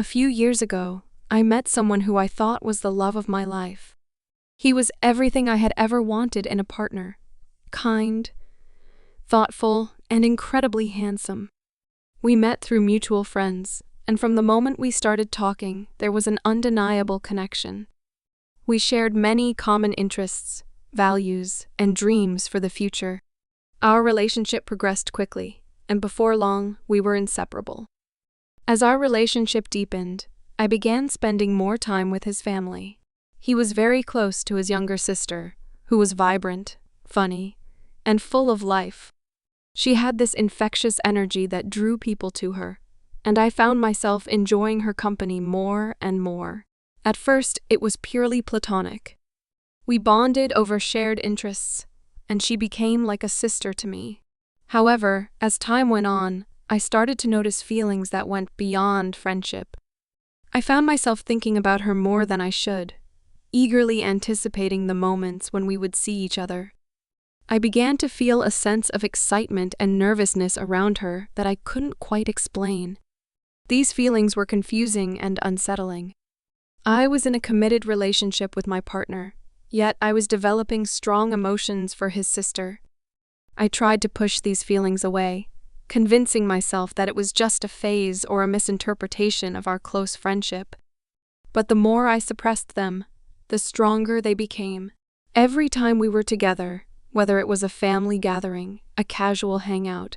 A few years ago, I met someone who I thought was the love of my life. He was everything I had ever wanted in a partner: kind, thoughtful, and incredibly handsome. We met through mutual friends, and from the moment we started talking, there was an undeniable connection. We shared many common interests, values, and dreams for the future. Our relationship progressed quickly, and before long, we were inseparable. As our relationship deepened, I began spending more time with his family. He was very close to his younger sister, who was vibrant, funny, and full of life. She had this infectious energy that drew people to her, and I found myself enjoying her company more and more. At first, it was purely platonic. We bonded over shared interests, and she became like a sister to me. However, as time went on, I started to notice feelings that went beyond friendship. I found myself thinking about her more than I should, eagerly anticipating the moments when we would see each other. I began to feel a sense of excitement and nervousness around her that I couldn't quite explain. These feelings were confusing and unsettling. I was in a committed relationship with my partner, yet I was developing strong emotions for his sister. I tried to push these feelings away, convincing myself that it was just a phase or a misinterpretation of our close friendship. But the more I suppressed them, the stronger they became. Every time we were together, whether it was a family gathering, a casual hangout,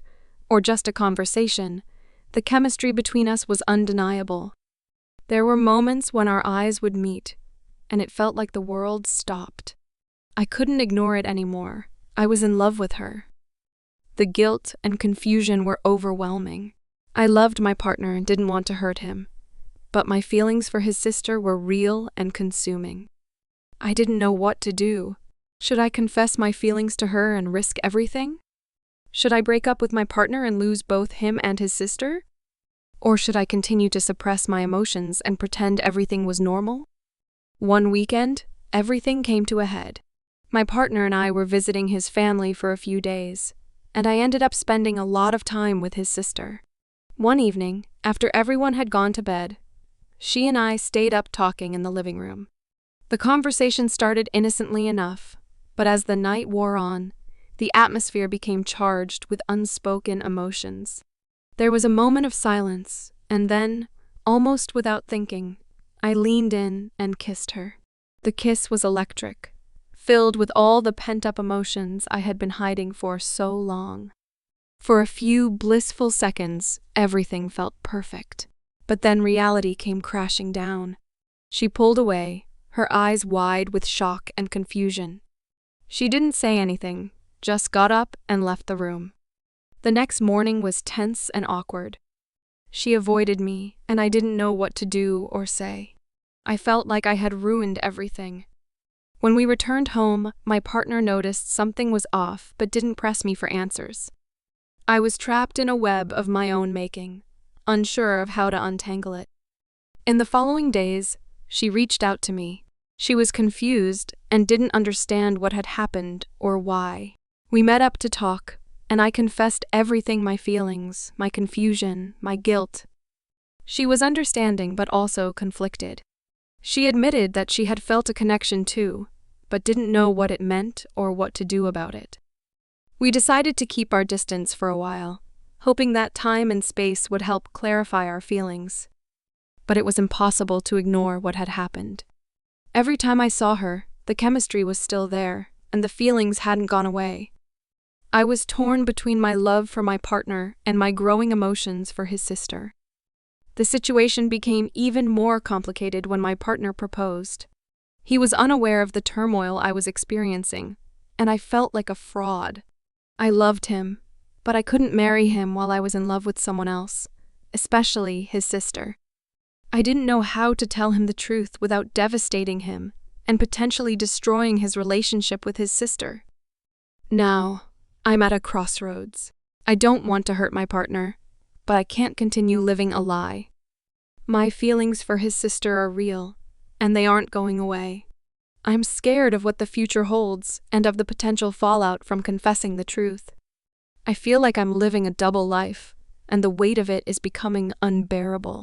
or just a conversation, the chemistry between us was undeniable. There were moments when our eyes would meet, and it felt like the world stopped. I couldn't ignore it anymore. I was in love with her. The guilt and confusion were overwhelming. I loved my partner and didn't want to hurt him, but my feelings for his sister were real and consuming. I didn't know what to do. Should I confess my feelings to her and risk everything? Should I break up with my partner and lose both him and his sister? Or should I continue to suppress my emotions and pretend everything was normal? One weekend, everything came to a head. My partner and I were visiting his family for a few days, and I ended up spending a lot of time with his sister. One evening, after everyone had gone to bed, she and I stayed up talking in the living room. The conversation started innocently enough, but as the night wore on, the atmosphere became charged with unspoken emotions. There was a moment of silence, and then, almost without thinking, I leaned in and kissed her. The kiss was electric, filled with all the pent-up emotions I had been hiding for so long. For a few blissful seconds, everything felt perfect. But then reality came crashing down. She pulled away, her eyes wide with shock and confusion. She didn't say anything, just got up and left the room. The next morning was tense and awkward. She avoided me, and I didn't know what to do or say. I felt like I had ruined everything. When we returned home, my partner noticed something was off but didn't press me for answers. I was trapped in a web of my own making, unsure of how to untangle it. In the following days, she reached out to me. She was confused and didn't understand what had happened or why. We met up to talk, and I confessed everything: my feelings, my confusion, my guilt. She was understanding but also conflicted. She admitted that she had felt a connection too, but didn't know what it meant or what to do about it. We decided to keep our distance for a while, hoping that time and space would help clarify our feelings. But it was impossible to ignore what had happened. Every time I saw her, the chemistry was still there, and the feelings hadn't gone away. I was torn between my love for my partner and my growing emotions for his sister. The situation became even more complicated when my partner proposed. He was unaware of the turmoil I was experiencing, and I felt like a fraud. I loved him, but I couldn't marry him while I was in love with someone else, especially his sister. I didn't know how to tell him the truth without devastating him and potentially destroying his relationship with his sister. Now, I'm at a crossroads. I don't want to hurt my partner, but I can't continue living a lie. My feelings for his sister are real, and they aren't going away. I'm scared of what the future holds and of the potential fallout from confessing the truth. I feel like I'm living a double life, and the weight of it is becoming unbearable.